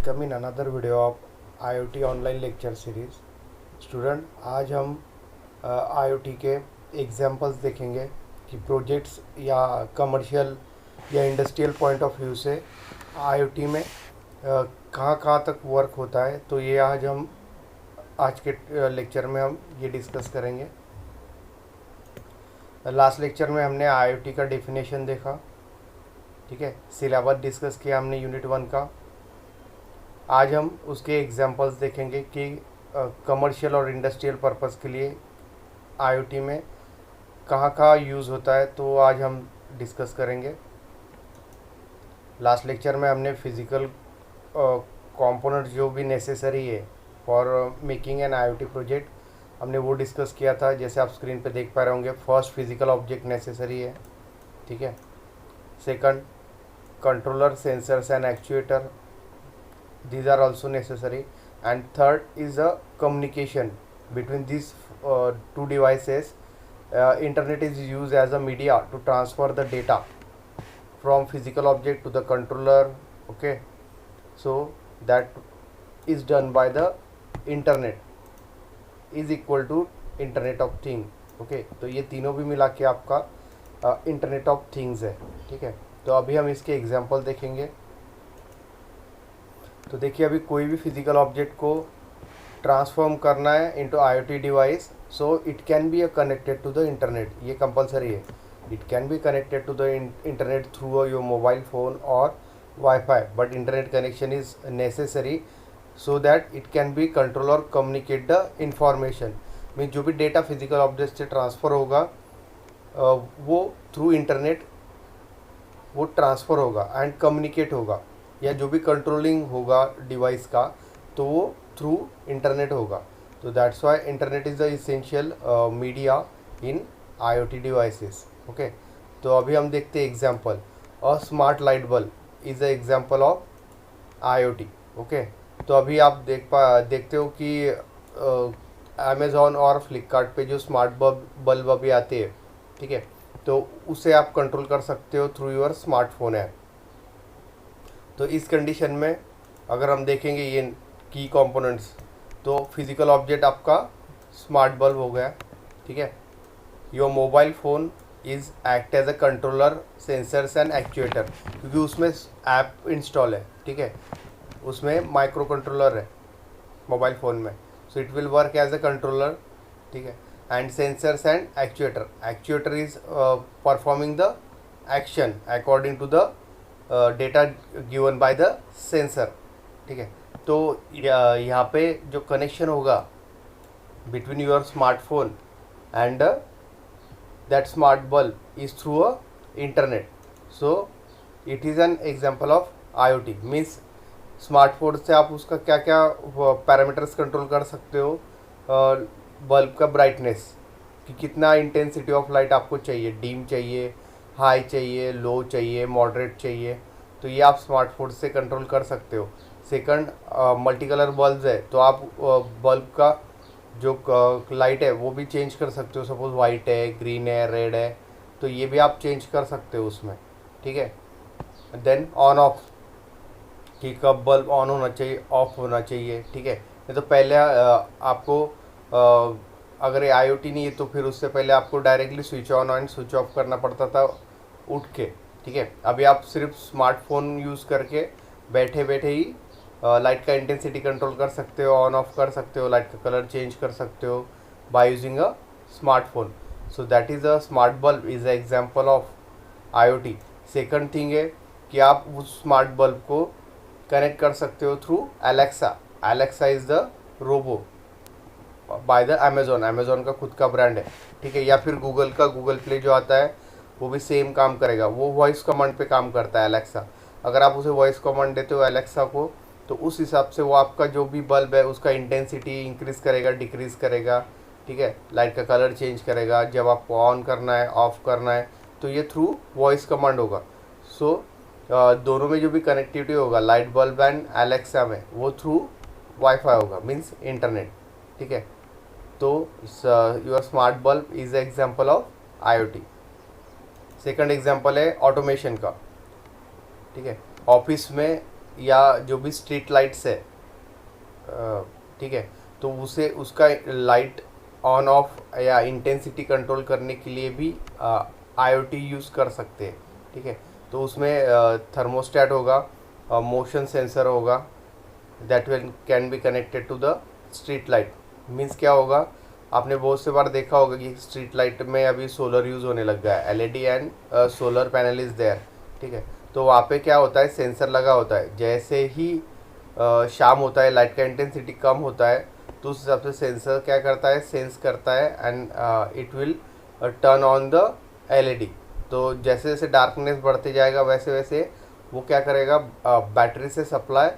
Welcome in another video of IoT online lecture series. Student, आज हम IoT के examples देखेंगे कि प्रोजेक्ट्स या कमर्शियल या इंडस्ट्रियल पॉइंट ऑफ व्यू से आईओटी में कहाँ कहाँ तक वर्क होता है। तो ये आज के लेक्चर में हम ये डिस्कस करेंगे। लास्ट लेक्चर में हमने आईओटी का डेफिनेशन देखा, ठीक है, सिलेबस डिस्कस किया हमने यूनिट 1 का। आज हम उसके एग्जांपल्स देखेंगे कि कमर्शियल और इंडस्ट्रियल पर्पस के लिए आईओटी में कहाँ कहाँ यूज़ होता है। तो आज हम डिस्कस करेंगे। लास्ट लेक्चर में हमने फिज़िकल कंपोनेंट जो भी नेसेसरी है for making an IoT project, हमने वो डिस्कस किया था। जैसे आप स्क्रीन पे देख पा रहे होंगे, फर्स्ट फिज़िकल ऑब्जेक्ट नेसेसरी है, ठीक है। Second, controller, sensors and actuator, these are also necessary. And third is a communication between these two devices. Internet is used as a media to transfer the data from physical object to the controller, okay. So that is done by the internet is equal to internet of thing, okay. तो ये तीनों भी मिला के आपका internet of things है, ठीक है। तो अभी हम इसके एग्जांपल देखेंगे। तो देखिए, अभी कोई भी फिजिकल ऑब्जेक्ट को ट्रांसफॉर्म करना है into IoT device, so it can be connected to the internet. ये कंपलसरी है। It can be connected to the internet through your mobile phone और wifi, but internet connection is necessary so that it can be control और communicate the information. Mean जो भी data physical object से transfer होगा वो through internet वो transfer होगा and communicate होगा, या जो भी कंट्रोलिंग होगा डिवाइस का तो वो थ्रू इंटरनेट होगा। तो that's why internet is the essential media in IoT devices, okay. तो अभी हम देखते हैं example. A smart light bulb is a example of IoT, okay. तो अभी आप देखते हो कि अमेज़ॉन और फ्लिपकार्ट पे जो स्मार्ट बल्ब अभी आते हैं, ठीक है, तो उसे आप कंट्रोल कर सकते हो थ्रू योर स्मार्टफोन ऐप। तो इस कंडीशन में अगर हम देखेंगे ये की कंपोनेंट्स, तो फिज़िकल ऑब्जेक्ट आपका स्मार्ट बल्ब हो गया, ठीक है। Your mobile phone is act as a controller, sensors and actuator, क्योंकि उसमें ऐप इंस्टॉल है, ठीक है, उसमें माइक्रो कंट्रोलर है मोबाइल फ़ोन में, so it will work as a controller, ठीक है। And sensors and actuator is performing the action according to the data given by the sensor, ठीक है। तो यहाँ पे जो कनेक्शन होगा between your smartphone and that smart bulb is through a internet, so it is an example of IoT. Means smartphone से आप उसका क्या क्या पैरामीटर्स कंट्रोल कर सकते हो। बल्ब का ब्राइटनेस, कि कितना इंटेंसिटी ऑफ लाइट आपको चाहिए, डीम चाहिए, हाई चाहिए, लो चाहिए, मॉडरेट चाहिए, तो ये आप स्मार्टफोन से कंट्रोल कर सकते हो। सेकंड, मल्टी कलर बल्ब है, तो आप बल्ब का जो लाइट है वो भी चेंज कर सकते हो। सपोज वाइट है, ग्रीन है, रेड है, तो ये भी आप चेंज कर सकते हो उसमें, ठीक है। देन ऑन ऑफ, कि कब बल्ब ऑन होना चाहिए, ऑफ होना चाहिए, ठीक है। नहीं तो पहले आपको अगर ये आईओटी नहीं है तो फिर उससे पहले आपको directly switch on and switch off करना पड़ता था उठ के, ठीक है। अभी आप सिर्फ स्मार्टफोन यूज़ करके बैठे बैठे ही लाइट का इंटेंसिटी कंट्रोल कर सकते हो, ऑन ऑफ कर सकते हो, लाइट का कलर चेंज कर सकते हो bye using a smartphone. So that is a smart bulb is a example of IoT. Second thing है कि आप उस स्मार्ट बल्ब को कनेक्ट कर सकते हो through Alexa. Alexa is the robo by the Amazon का खुद का ब्रांड है, ठीक है। या फिर गूगल का गूगल प्ले जो आता है वो भी सेम काम करेगा, वो वॉइस कमांड पे काम करता है एलेक्सा। अगर आप उसे वॉइस कमांड देते हो एलेक्सा को, तो उस हिसाब से वो आपका जो भी बल्ब है उसका इंटेंसिटी इंक्रीज़ करेगा, डिक्रीज़ करेगा, ठीक है। लाइट का कलर चेंज करेगा जब आपको ऑन करना है, ऑफ करना है, तो ये थ्रू वॉइस कमांड होगा। सो दोनों में जो भी कनेक्टिविटी होगा लाइट बल्ब एंड एलेक्सा में, वो थ्रू वाईफाई होगा, मीन्स इंटरनेट, ठीक है। तो your smart bulb is a example of IoT. Second example है ऑटोमेशन का, ठीक है। ऑफिस में या जो भी स्ट्रीट लाइट्स है, ठीक है, तो उसे उसका लाइट ऑन ऑफ या इंटेंसिटी कंट्रोल करने के लिए भी आईओटी यूज़ कर सकते हैं, ठीक है। तो उसमें थर्मोस्टेट होगा, मोशन सेंसर होगा, that will can be connected to the street light. Means क्या होगा, आपने बहुत से बार देखा होगा कि स्ट्रीट लाइट में अभी सोलर यूज़ होने लग गया है, LED and solar panel is there, ठीक है। तो वहाँ पे क्या होता है, सेंसर लगा होता है। जैसे ही शाम होता है, लाइट का इंटेंसिटी कम होता है, तो उस हिसाब से सेंसर क्या करता है, सेंस करता है and it will turn on the LED. तो जैसे जैसे डार्कनेस बढ़ते जाएगा वैसे वैसे वो क्या करेगा, बैटरी से सप्लाई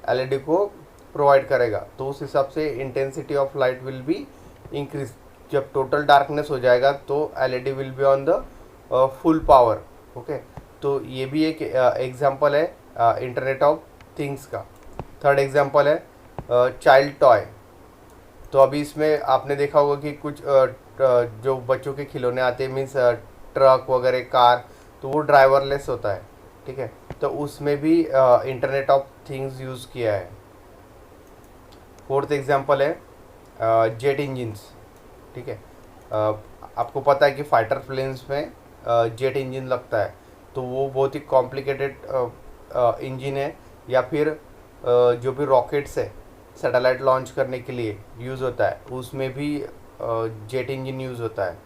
एलईडी को प्रोवाइड करेगा। तो उस हिसाब से intensity of light will be increase. जब टोटल डार्कनेस हो जाएगा तो LED will be on the full power, okay. तो ये भी एक एग्जांपल है इंटरनेट ऑफ थिंग्स का। थर्ड एग्जांपल है चाइल्ड टॉय। तो अभी इसमें आपने देखा होगा कि कुछ जो बच्चों के खिलौने आते हैं, मीन्स ट्रक वगैरह, कार, तो वो ड्राइवरलेस होता है, ठीक है। तो उसमें भी इंटरनेट ऑफ थिंग्स यूज़ किया है। फोर्थ एग्जांपल है जेट इंजिन्स, ठीक है। आपको पता है कि फाइटर प्लेन्स में जेट इंजन लगता है, तो वो बहुत ही कॉम्प्लिकेटेड इंजन है। या फिर जो भी रॉकेट्स है सैटेलाइट लॉन्च करने के लिए यूज़ होता है, उसमें भी जेट इंजन यूज़ होता है।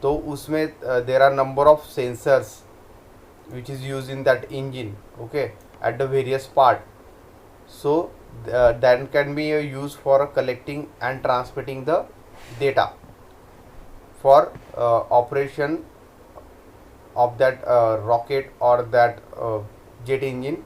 तो उसमें there are number of sensors which is used in that engine, okay, at the various part. So that can be used for collecting and transmitting the data for operation of that rocket or that jet engine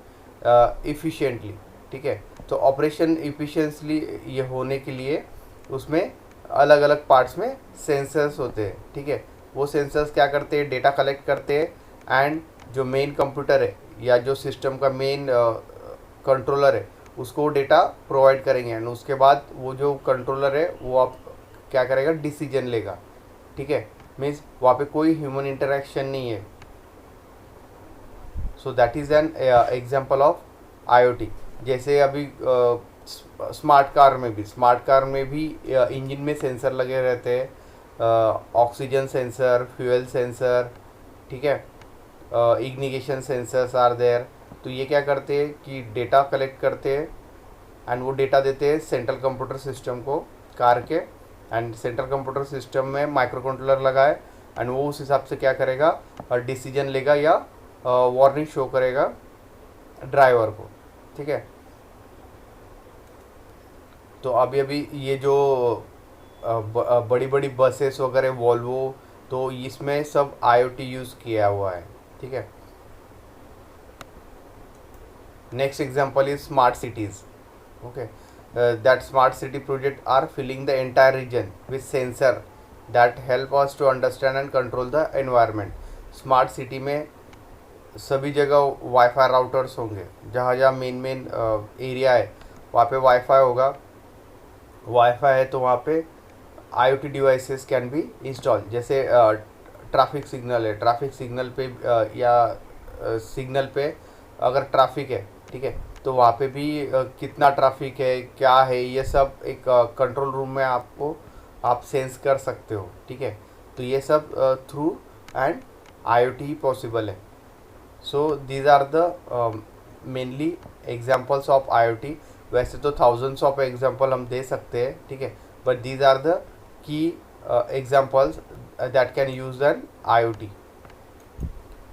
efficiently, ठीक है। तो operation efficiently ये होने के लिए उसमें अलग अलग पार्ट्स में सेंसर्स होते हैं, ठीक है। वो सेंसर्स क्या करते हैं, डेटा कलेक्ट करते हैं एंड जो मेन कंप्यूटर है या जो सिस्टम का मेन कंट्रोलर है उसको डेटा प्रोवाइड करेंगे। एंड उसके बाद वो जो कंट्रोलर है वो आप क्या करेगा, डिसीजन लेगा, ठीक है। मीन्स वहाँ पे कोई ह्यूमन इंटरेक्शन नहीं है। So that is an example of IoT. जैसे अभी स्मार्ट कार में भी इंजन में सेंसर लगे रहते हैं, ऑक्सीजन सेंसर, फ्यूल सेंसर, ठीक है, इग्निशन सेंसर्स आर देयर। तो ये क्या करते हैं कि डेटा कलेक्ट करते हैं एंड वो डेटा देते हैं सेंट्रल कंप्यूटर सिस्टम को कार के। एंड सेंट्रल कंप्यूटर सिस्टम में माइक्रो कंट्रोलर लगा है एंड वो उस हिसाब से क्या करेगा, डिसीजन लेगा या वार्निंग शो करेगा ड्राइवर को, ठीक है। तो अभी अभी ये जो बड़ी बड़ी बसेस वगैरह वॉल्वो, तो इसमें सब आईओटी यूज़ किया हुआ है, ठीक है। Next example is smart cities, okay. That smart city project are filling the entire region with sensor that help us to understand and control the environment. Smart city में सभी जगह वाईफाई राउटर्स होंगे, जहाँ जहाँ मेन एरिया है वहाँ पे wifi होगा। वाईफाई है तो वहाँ पे IoT devices can B install. जैसे ट्रैफिक सिग्नल है, ट्रैफिक सिग्नल पे या सिग्नल पे अगर ट्रैफिक है, ठीक है, तो वहाँ पे भी कितना ट्रैफिक है, क्या है, ये सब एक कंट्रोल रूम में आप सेंस कर सकते हो, ठीक है। तो ये सब थ्रू एंड IoT पॉसिबल है। So these are the mainly examples of IoT। वैसे तो थाउजेंड्स ऑफ एग्जाम्पल हम दे सकते हैं, ठीक है, but these are the key examples that can use an IoT।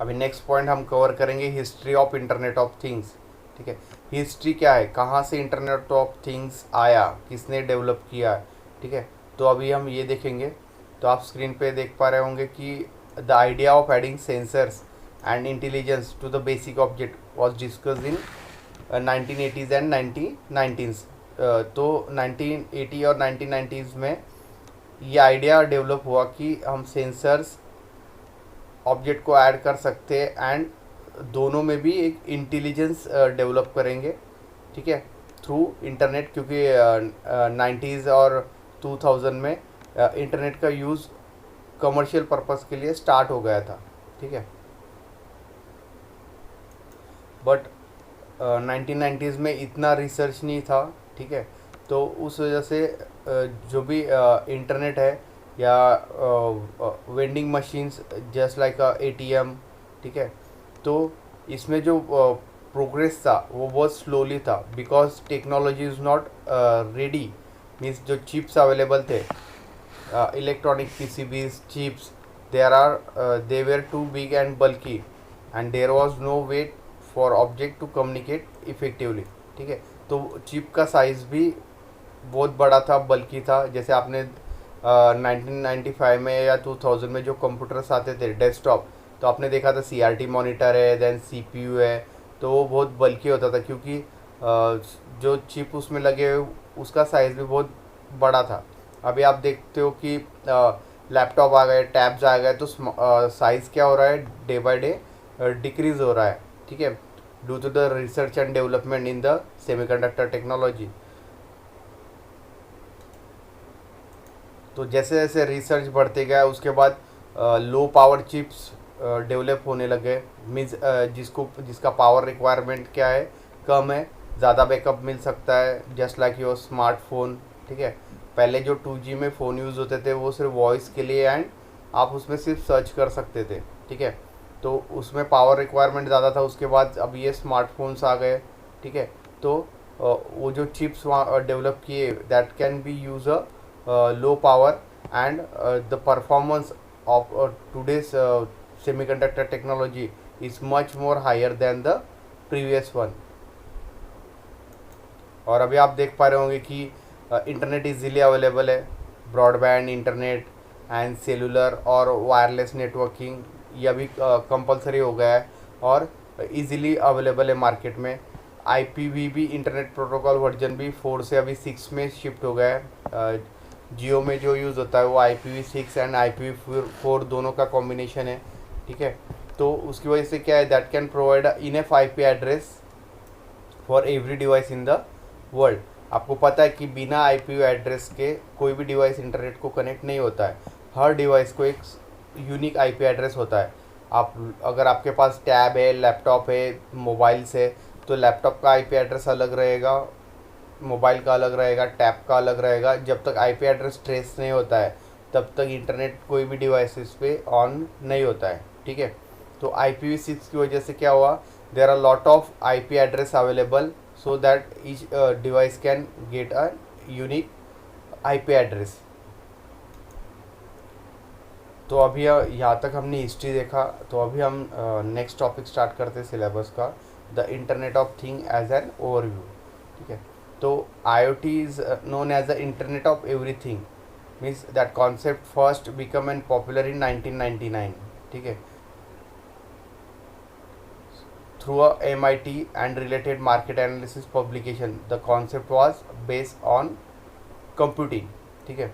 अभी नेक्स्ट पॉइंट हम कवर करेंगे history of internet of things, ठीक है। हिस्ट्री क्या है, कहाँ से इंटरनेट ऑफ थिंग्स आया, किसने डेवलप किया, ठीक है। तो अभी हम ये देखेंगे। तो आप स्क्रीन पे देख पा रहे होंगे कि the idea of adding sensors and intelligence to the basic object was discussed in 1980s and 1990s। तो 1980 और 1990s में ये आइडिया डेवलप हुआ कि हम सेंसर्स ऑब्जेक्ट को ऐड कर सकते हैं एंड दोनों में भी एक इंटेलिजेंस डेवलप करेंगे, ठीक है, थ्रू इंटरनेट। क्योंकि 90s और 2000 में इंटरनेट का यूज़ कमर्शियल पर्पस के लिए स्टार्ट हो गया था, ठीक है। बट 1990s में इतना रिसर्च नहीं था, ठीक है। तो उस वजह से जो भी इंटरनेट है या vending machines just like ATM, ठीक है, तो इसमें जो प्रोग्रेस था वो बहुत स्लोली था, because technology is not ready. Means जो चिप्स अवेलेबल थे, electronic PCBs chips, they were too big and bulky and there was no way for object to communicate effectively, ठीक है। तो चिप का साइज़ भी बहुत बड़ा था, बल्कि था। जैसे आपने 1995 में या 2000 में जो कंप्यूटर्स आते थे डेस्कटॉप, तो आपने देखा था सीआरटी मॉनिटर है, देन सीपीयू है, तो वो बहुत बल्कि होता था, क्योंकि जो चिप उसमें लगे हुए उसका साइज़ भी बहुत बड़ा था। अभी आप देखते हो कि लैपटॉप आ गए, टैब्स आ गए, तो साइज़ क्या हो रहा है, डे बाय डे डिक्रीज़ हो रहा है, ठीक है, due to the research and development in the semiconductor technology. तो जैसे जैसे रिसर्च बढ़ते गया, उसके बाद लो पावर चिप्स डेवलप होने लगे। मीन्स जिसका पावर रिक्वायरमेंट क्या है, कम है, ज़्यादा बैकअप मिल सकता है, जस्ट लाइक योर स्मार्टफोन, ठीक है। पहले जो 2G में फ़ोन यूज़ होते थे वो सिर्फ वॉइस के लिए, एंड आप उसमें सिर्फ सर्च कर सकते थे, ठीक है। तो उसमें पावर रिक्वायरमेंट ज़्यादा था। उसके बाद अब ये स्मार्टफोन्स आ गए, ठीक है। तो वो जो चिप्स वहाँ डेवलप किए, that can B use low power, and the performance of today's semiconductor technology is much more higher than the previous one। और अभी आप देख पा रहे होंगे कि इंटरनेट इजीली अवेलेबल है, ब्रॉडबैंड इंटरनेट एंड सेलुलर और वायरलेस नेटवर्किंग ये अभी कंपलसरी हो गया है और इजीली अवेलेबल है मार्केट में। IPv4 इंटरनेट प्रोटोकॉल वर्जन भी 4 से अभी 6 में शिफ्ट हो गया है। जियो में जो यूज़ होता है वो IPv6 एंड IPv4 दोनों का कॉम्बिनेशन है, ठीक है। तो उसकी वजह से क्या है, that can provide enough IP address for every device in the world. आपको पता है कि बिना IP एड्रेस के कोई भी डिवाइस इंटरनेट को कनेक्ट नहीं होता है। हर डिवाइस को एक यूनिक IP एड्रेस होता है। अगर आपके पास टैब है, लैपटॉप है, मोबाइल्स है, तो लैपटॉप का IP एड्रेस अलग रहेगा, मोबाइल का अलग रहेगा, टैब का अलग रहेगा। जब तक IP एड्रेस ट्रेस नहीं होता है तब तक इंटरनेट कोई भी डिवाइसेस पे ऑन नहीं होता है, ठीक है। तो IPv6 की वजह से क्या हुआ, there are lot of IP address available, so that each device can get a unique IP address. तो अभी यहाँ तक हमने हिस्ट्री देखा, तो अभी हम नेक्स्ट टॉपिक स्टार्ट करते हैं सिलेबस का, the internet of thing as an overview, ठीक है। तो IoT is known as the internet of everything, means that concept first become and popular in 1999, ठीक है, through a MIT and related market analysis publication। the concept was based on computing, ठीक है।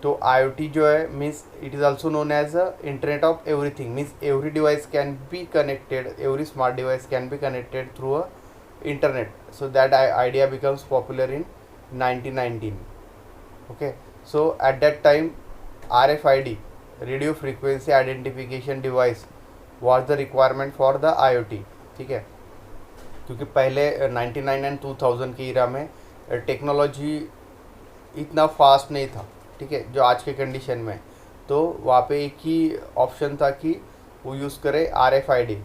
तो IoT जो है means it is also known as a internet of everything, means every device can be connected, every smart device can be connected through a internet। so that idea becomes popular in 1919, okay। so at that time RFID, radio frequency identification device, was the requirement for the IoT, ठीक है। क्योंकि पहले 99 and 2000 के इरा में technology इतना fast नहीं था, ठीक है, जो आज के कंडीशन में। तो वहाँ पे एक ही ऑप्शन था कि वो यूज़ करे RFID।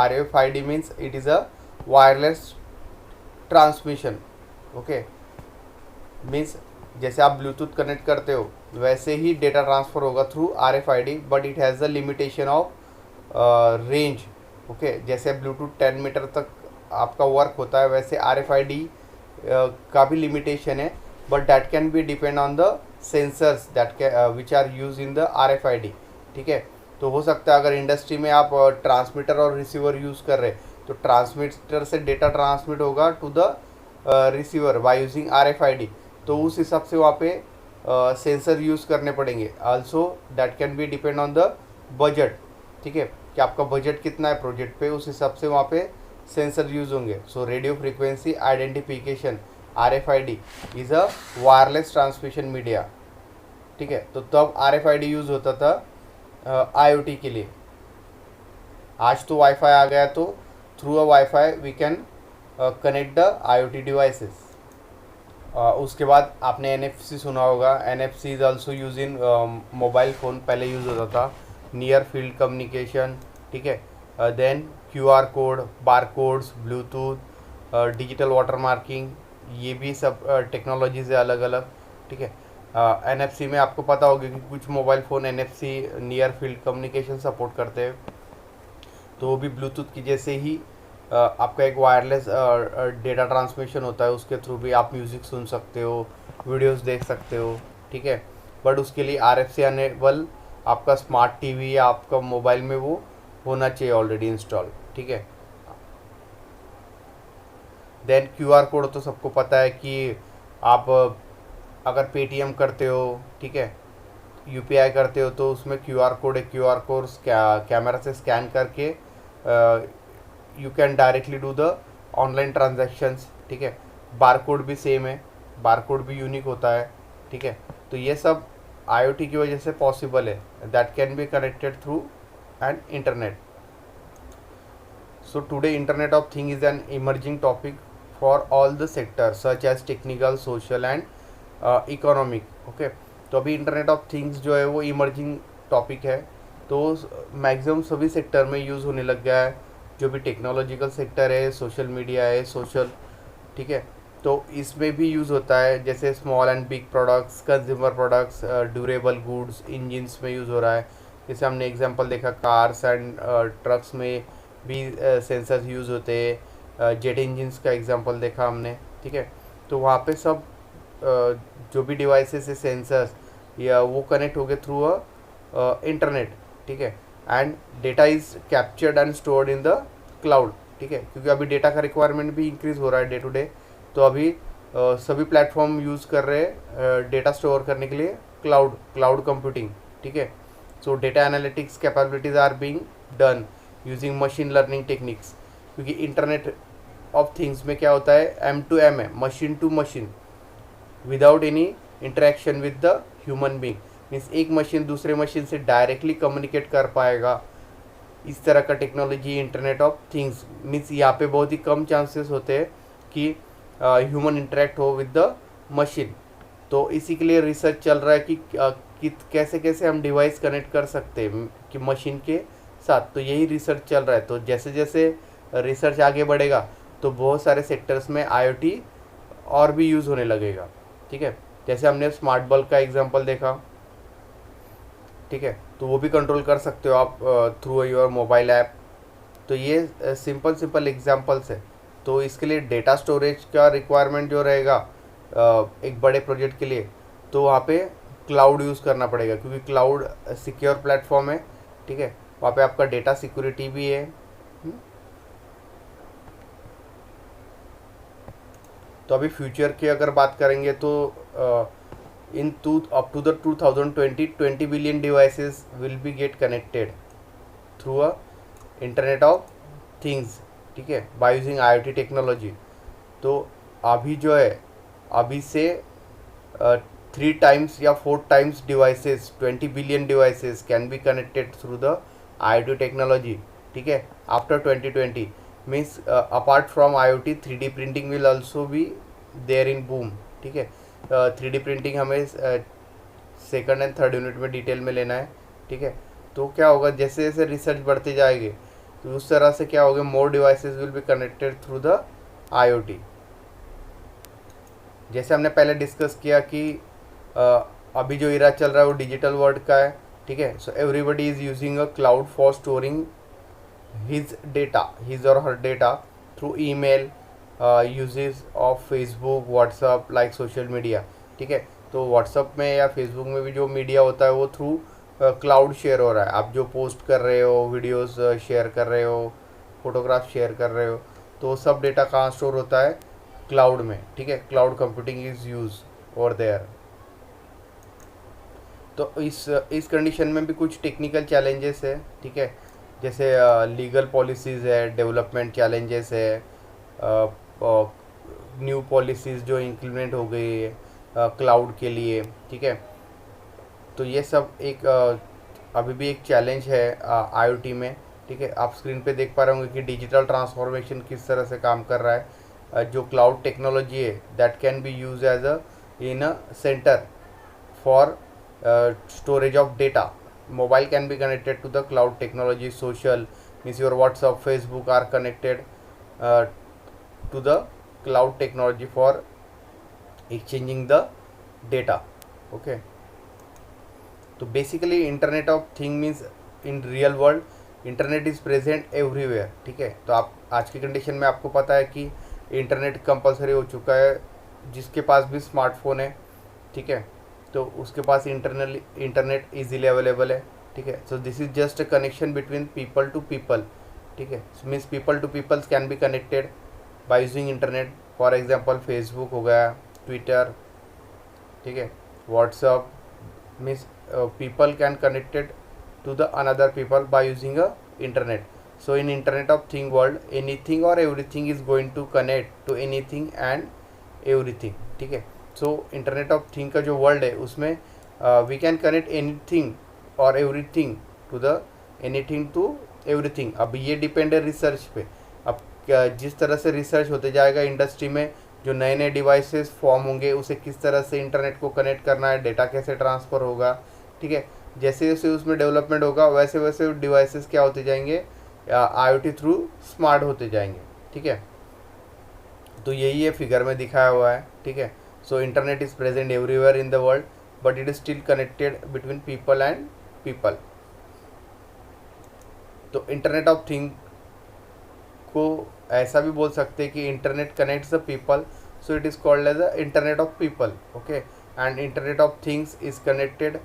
RFID means it is a wireless transmission, okay. Means जैसे आप ब्लूटूथ कनेक्ट करते हो वैसे ही डेटा ट्रांसफ़र होगा through RFID, but it has the limitation of range, okay. जैसे ब्लूटूथ 10 मीटर तक आपका वर्क होता है, वैसे RFID का भी लिमिटेशन है, but that can be depend on the sensors that which are use in the RFID, ठीक है। तो हो सकता है अगर इंडस्ट्री में आप ट्रांसमीटर और रिसीवर यूज़ कर रहे, तो ट्रांसमीटर से डेटा ट्रांसमिट होगा to the receiver by using RFID, तो उस हिसाब से वहाँ पे सेंसर यूज़ करने पड़ेंगे। Also that can be depend on the budget, ठीक है, कि आपका बजट कितना है प्रोजेक्ट पे, उस हिसाब से वहाँ पे सेंसर यूज़ होंगे। So radio frequency identification RFID is a wireless transmission media, ठीक है। तो तब RFID यूज़ होता था IoT के लिए। आज तो वाईफाई आ गया, तो through a Wi-Fi we can connect the IoT devices. उसके बाद आपने NFC सुना होगा. NFC is also use in mobile phone. पहले यूज़ होता था नियर फील्ड कम्युनिकेशन. ठीक है. Then QR code, bar codes, Bluetooth, digital water marking, ये भी सब टेक्नोलॉजीज़ है अलग अलग. ठीक है. NFC में आपको पता होगा कि कुछ mobile phone NFC near field communication support करते हैं. तो वो भी ब्लूटूथ की जैसे ही आपका एक वायरलेस डेटा ट्रांसमिशन होता है. उसके थ्रू भी आप म्यूज़िक सुन सकते हो, वीडियोस देख सकते हो. ठीक है. बट उसके लिए RF से अनेबल आपका स्मार्ट टीवी या आपका मोबाइल में वो होना चाहिए ऑलरेडी इंस्टॉल. ठीक है. देन QR कोड तो सबको पता है कि आप अगर पेटीएम करते हो, ठीक है, UPI करते हो, तो उसमें QR कोड है. QR कोड कैमरा से स्कैन करके you can directly do the online transactions. ठीक है. बार कोड भी सेम है, बार कोड भी यूनिक होता है. ठीक है. तो ये सब IoT की वजह से पॉसिबल है. That can be connected through an internet. So today Internet of Things is an emerging topic for all the sectors such as technical, social and economic. Okay. तो अभी इंटरनेट ऑफ थिंग्स जो है वो emerging topic है. तो maximum सभी sector में use होने लग गया है. जो भी टेक्नोलॉजिकल सेक्टर है, सोशल मीडिया है, सोशल. ठीक है. तो इसमें भी यूज़ होता है. जैसे small and big products, consumer products, durable goods, engines में यूज़ हो रहा है. जैसे हमने एग्जांपल देखा कार्स एंड ट्रक्स में भी सेंसर्स यूज़ होते हैं. जेट इंजिन्स का एग्जांपल देखा हमने. ठीक है. तो वहाँ पे सब जो भी डिवाइसेस है, सेंसर्स, या वो कनेक्ट हो गए थ्रू अ इंटरनेट. ठीक है. And data is captured and stored in the cloud. ठीक है. क्योंकि अभी डेटा का रिक्वायरमेंट भी इंक्रीज़ हो रहा है डे टू डे. तो अभी सभी प्लेटफॉर्म यूज़ कर रहे हैं डेटा स्टोर करने के लिए क्लाउड कंप्यूटिंग. ठीक है. So data analytics capabilities are being done using machine learning techniques. क्योंकि इंटरनेट ऑफ थिंग्स में क्या होता है, M2M है, machine to machine, without any interaction with the human being. Means एक मशीन दूसरे मशीन से डायरेक्टली कम्युनिकेट कर पाएगा. इस तरह का technology internet of things. Means यहाँ पे बहुत ही कम चांसेस होते हैं कि ह्यूमन इंटरेक्ट हो विद द मशीन. तो इसी के लिए रिसर्च चल रहा है कि कैसे कैसे हम डिवाइस कनेक्ट कर सकते हैं कि मशीन के साथ. तो यही रिसर्च चल रहा है. तो जैसे जैसे रिसर्च आगे बढ़ेगा तो बहुत सारे सेक्टर्स में IoT और भी यूज़ होने लगेगा. ठीक है. जैसे हमने स्मार्ट बल्ब का एग्जांपल देखा. ठीक है. तो वो भी कंट्रोल कर सकते हो आप थ्रू योर मोबाइल ऐप. तो ये सिंपल एग्जांपल्स है. तो इसके लिए डेटा स्टोरेज का रिक्वायरमेंट जो रहेगा एक बड़े प्रोजेक्ट के लिए, तो वहाँ पे क्लाउड यूज़ करना पड़ेगा. क्योंकि क्लाउड सिक्योर प्लेटफॉर्म है. ठीक है. वहाँ पे आपका डेटा सिक्योरिटी भी है. तो अभी फ्यूचर की अगर बात करेंगे तो up to the 2020 billion devices will B get connected through a internet of things. ठीक है. By using IoT technology. तो अभी जो है, अभी से 3 times या 4 times devices, 20 billion devices can be connected through the IoT technology. ठीक है. After 2020 means apart from IoT 3D printing will also be there in boom. ठीक है. 3D प्रिंटिंग हमें सेकंड एंड थर्ड यूनिट में detail में लेना है. ठीक है. तो क्या होगा, जैसे जैसे रिसर्च बढ़ते जाएंगे तो उस तरह से क्या होगा, more devices will be connected through the IoT. जैसे हमने पहले डिस्कस किया कि अभी जो इरा चल रहा है वो डिजिटल वर्ल्ड का है. ठीक है. So everybody is using a cloud for storing his or her data through email, uses of Facebook, WhatsApp, like social media. ठीक है. तो WhatsApp में या Facebook में भी जो मीडिया होता है वो थ्रू क्लाउड शेयर हो रहा है. आप जो पोस्ट कर रहे हो, वीडियोस शेयर कर रहे हो, फोटोग्राफ शेयर कर रहे हो, तो सब डेटा कहाँ स्टोर होता है, क्लाउड में. ठीक है. Cloud computing is use over there. तो इस कंडीशन में भी कुछ टेक्निकल चैलेंजेस है. ठीक है. जैसे लीगल पॉलिसीज़ है, डेवलपमेंट चैलेंजेस है, न्यू पॉलिसीज़ जो इम्प्लीमेंट हो गई है क्लाउड के लिए. ठीक है. तो ये सब एक अभी भी एक चैलेंज है IoT में. ठीक है, आप स्क्रीन पे देख पा रहे होंगे कि डिजिटल ट्रांसफॉर्मेशन किस तरह से काम कर रहा है। जो क्लाउड टेक्नोलॉजी है that can be use as a in a center for storage of data. Mobile can be connected to the cloud technology. Social means your WhatsApp, Facebook are connected uh, to the cloud technology for exchanging the data. Okay, तो basically internet of thing means in real world internet is present everywhere. ठीक है, तो आप आज की condition में आपको पता है कि इंटरनेट कंपलसरी हो चुका है, जिसके पास भी स्मार्टफोन है, ठीक है, तो उसके पास इंटरनेट इजीली अवेलेबल है। ठीक है, so this is just a connection between people to people. ठीक है, means people to peoples can be connected by using internet. For example Facebook हो गया, ट्विटर, ठीक है, WhatsApp, means people can connected to the another people by using a internet. So in internet of thing world anything or everything is going to connect to anything and everything. ठीक है, so internet of thing का जो world है उसमें we can connect anything or everything to the anything to everything. अब ये depend है research पे। अब जिस तरह से रिसर्च होते जाएगा इंडस्ट्री में, जो नए नए डिवाइसेस फॉर्म होंगे, उसे किस तरह से इंटरनेट को कनेक्ट करना है, डेटा कैसे ट्रांसफ़र होगा, ठीक है, जैसे जैसे उसमें डेवलपमेंट होगा वैसे वैसे डिवाइसेस क्या होते जाएंगे, IoT थ्रू स्मार्ट होते जाएंगे। ठीक है, तो यही है फिगर में दिखाया हुआ है। ठीक है, so internet is present everywhere in the world but it is still connected between people and people. तो इंटरनेट ऑफ थिंग को ऐसा भी बोल सकते हैं कि internet connects the people, so it is called as the internet of people. Okay, and internet of things is connected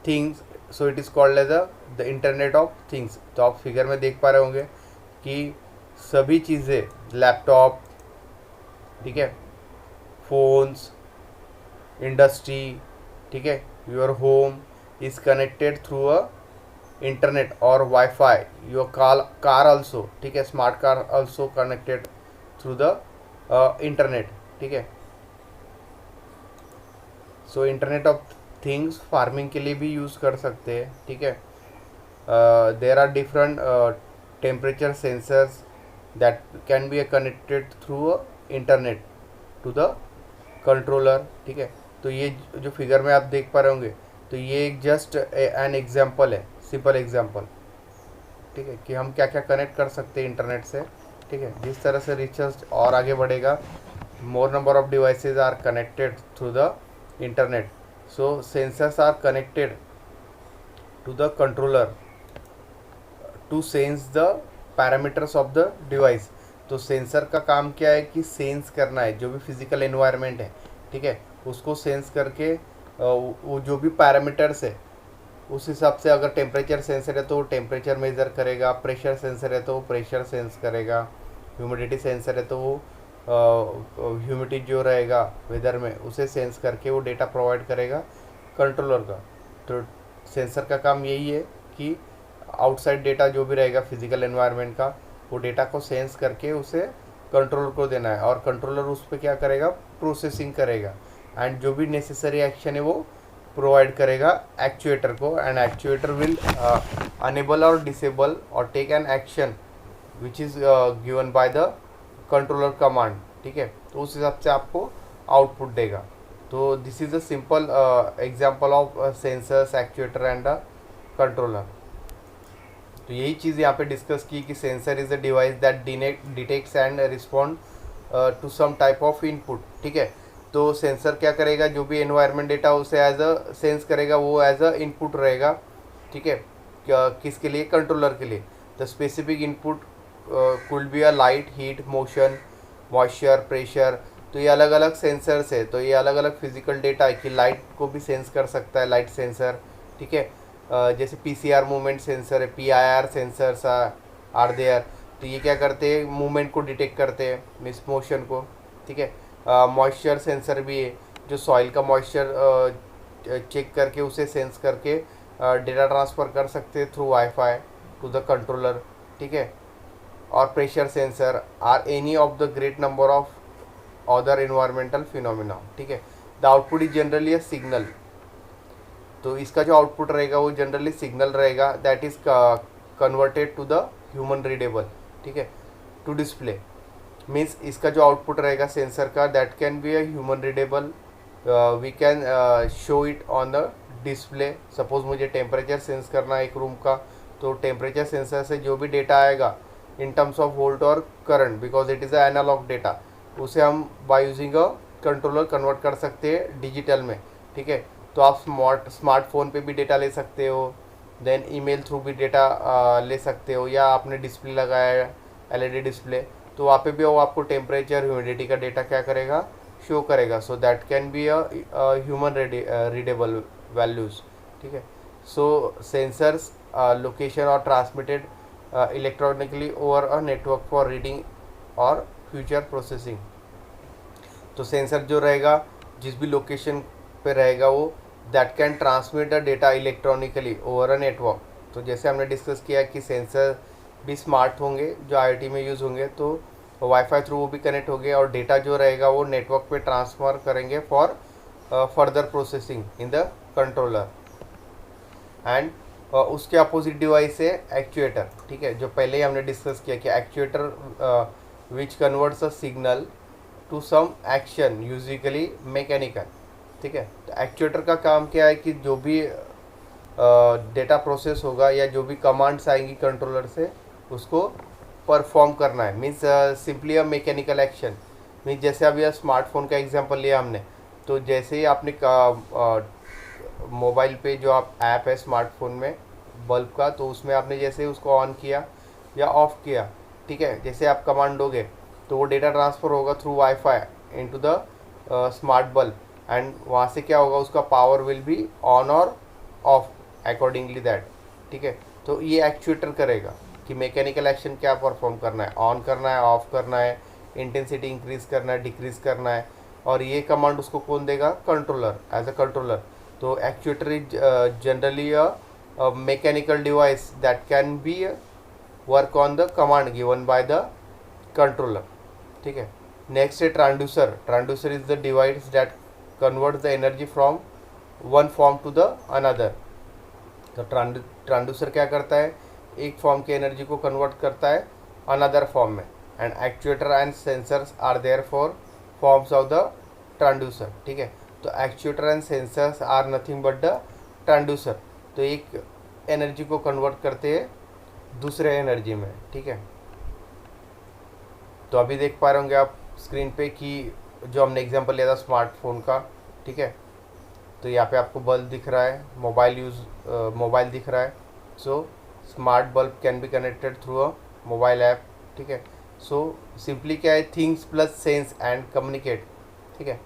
things, so it is called as the internet of things. तो आप figure में देख पा रहे होंगे कि सभी चीज़ें, लैपटॉप, ठीक है, फोन्स, इंडस्ट्री, ठीक है, your home is connected through a internet और वाईफाई, योर कार ऑल्सो, ठीक है, smart car also connected through the internet. ठीक है, so internet of things farming के लिए भी यूज़ कर सकते हैं। ठीक है, there are different temperature sensors that can be connected through internet to the controller. ठीक है, तो ये जो फिगर में आप देख पा रहे होंगे, तो ये एक जस्ट एन एग्जांपल है, सिंपल एग्जांपल। ठीक है, कि हम क्या क्या कनेक्ट कर सकते हैं इंटरनेट से। ठीक है, जिस तरह से रिसर्च और आगे बढ़ेगा, more number of devices are connected through the internet, so sensors are connected to the controller to sense the parameters of the device. तो सेंसर का काम क्या है कि सेंस करना है जो भी फिजिकल एनवायरनमेंट है, ठीक है, उसको सेंस करके वो जो भी पैरामीटर्स है उस हिसाब से, अगर टेम्परेचर सेंसर है तो वो टेम्परेचर मेज़र करेगा, प्रेशर सेंसर है तो वो प्रेशर सेंस करेगा, ह्यूमिडिटी सेंसर है तो वो ह्यूमिडिटी जो रहेगा वेदर में उसे सेंस करके वो डेटा प्रोवाइड करेगा कंट्रोलर का। तो सेंसर का काम यही है कि आउटसाइड डेटा जो भी रहेगा फिजिकल एनवायरनमेंट का, वो डेटा को सेंस करके उसे कंट्रोलर को देना है और कंट्रोलर उस पर क्या करेगा, प्रोसेसिंग करेगा, एंड जो भी नेसेसरी एक्शन है वो प्रोवाइड करेगा एक्चुएटर को, एंड एक्चुएटर विल अनेबल और डिसेबल और take an action which is given by the controller command. ठीक है, तो उस हिसाब से आपको आउटपुट देगा। तो this is a simple example of sensors, actuator and a controller. तो यही चीज़ यहाँ पे डिस्कस की कि sensor is a device that detects and respond to some type of input. ठीक है, तो सेंसर क्या करेगा, जो भी एनवायरनमेंट डेटा उसे एज अ सेंस करेगा, वो एज अ इनपुट रहेगा। ठीक है, किसके लिए, कंट्रोलर के लिए। The specific input could be a light, heat, motion, moisture, pressure. तो ये अलग अलग सेंसर्स है, तो ये अलग अलग फिजिकल डेटा है कि लाइट को भी सेंस कर सकता है, लाइट सेंसर। ठीक है, जैसे PCR मूवमेंट सेंसर है, PIR सेंसर्स आर देयर। तो ये क्या करते हैं, मूवमेंट को डिटेक्ट करते हैं, मिस मोशन को। ठीक है, मॉइस्चर सेंसर भी है जो सॉइल का मॉइस्चर चेक करके उसे सेंस करके डेटा ट्रांसफ़र कर सकते हैं through wifi to the controller. ठीक है, और pressure sensor or any of the great number of other environmental phenomena. ठीक है, the output is generally a signal. तो इसका जो आउटपुट रहेगा वो जनरली सिग्नल रहेगा, that is converted to the human readable, ठीक है, टू डिस्प्ले। मीन्स इसका जो आउटपुट रहेगा सेंसर का, that can be a human readable, we can show it on the display. Suppose मुझे टेम्परेचर सेंस करना है एक रूम का, तो टेम्परेचर सेंसर से जो भी डेटा आएगा इन टर्म्स ऑफ वोल्ट और current, because it is a analog data, उसे हम by using a controller convert कर सकते हैं डिजिटल में, ठीक है। तो आप स्मार्टफोन पे भी डेटा ले सकते हो, देन ईमेल थ्रू भी डेटा ले सकते हो, या आपने डिस्प्ले लगाया है एलईडी डिस्प्ले, तो वहाँ पे भी वो आपको टेम्परेचर ह्यूमिडिटी का डेटा क्या करेगा, शो करेगा। So that can be a human readable values, ठीक है। सो सेंसर्स लोकेशन और transmitted electronically over a network for reading और फ्यूचर प्रोसेसिंग। तो सेंसर जो रहेगा जिस भी लोकेशन पे रहेगा वो, that can transmit the data electronically over a network. तो जैसे हमने डिस्कस किया कि सेंसर भी स्मार्ट होंगे जो IoT में यूज़ होंगे, तो वाईफाई थ्रू वो भी कनेक्ट होंगे और डेटा जो रहेगा वो नेटवर्क पे ट्रांसफ़र करेंगे for further processing in the controller. And उसके अपोजिट डिवाइस है एक्चुएटर, ठीक है, जो पहले ही हमने डिस्कस किया कि actuator which converts a signal to some action usually mechanical, ठीक है। तो एक्चुएटर का काम क्या है कि जो भी डेटा प्रोसेस होगा या जो भी कमांड्स आएंगी कंट्रोलर से, उसको परफॉर्म करना है। Means simply a mechanical action. Means जैसे अभी स्मार्टफोन का एग्जांपल लिया हमने, तो जैसे ही आपने मोबाइल पे जो आप ऐप है स्मार्टफोन में बल्ब का, तो उसमें आपने जैसे ही उसको ऑन किया या ऑफ़ किया, ठीक है, जैसे आप कमांड दोगे तो वो डेटा ट्रांसफ़र होगा through wifi into the smart bulb, and वहाँ से क्या होगा, उसका पावर विल बी ऑन और ऑफ अकॉर्डिंगली दैट, ठीक है। तो ये एक्चुएटर करेगा कि मैकेनिकल एक्शन क्या परफॉर्म करना है, ऑन करना है, ऑफ करना है, इंटेंसिटी इंक्रीज़ करना है, डिक्रीज़ करना है, और ये कमांड उसको कौन देगा, कंट्रोलर, एज अ कंट्रोलर। तो actuator is generally a mechanical device that can be work on the command given by the controller, ठीक है। नेक्स्ट है transducer. Transducer is the device that converts the energy from one form to the another. तो transducer क्या करता है, एक form की energy को कन्वर्ट करता है अनदर फॉर्म में, and actuator and sensors are there four forms of the transducer, ठीक है। तो actuator and sensors are nothing but the transducer. तो एक एनर्जी को कन्वर्ट करते हैं दूसरे एनर्जी में, ठीक है। तो अभी देख पा रहे होंगे आप स्क्रीन पे कि जो हमने एग्जांपल लिया था स्मार्टफोन का, ठीक है। तो यहाँ पे आपको बल्ब दिख रहा है, मोबाइल दिख रहा है। So smart bulb can be connected through a mobile app, ठीक है। सो सिंपली क्या है, things plus sense and communicate, ठीक है।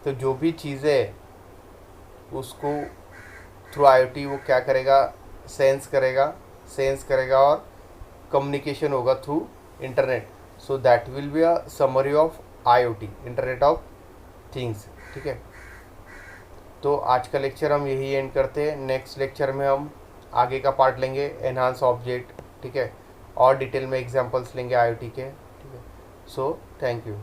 तो जो भी चीज़ें है उसको थ्रू IoT वो क्या करेगा, सेंस करेगा और कम्युनिकेशन होगा through internet. So that will be a summary of IoT, internet of things, ठीक है। तो आज का लेक्चर हम यही एंड करते हैं। नेक्स्ट लेक्चर में हम आगे का पार्ट लेंगे, एनहांस ऑब्जेक्ट, ठीक है, और डिटेल में एग्जांपल्स लेंगे IoT के, ठीक है। So thank you.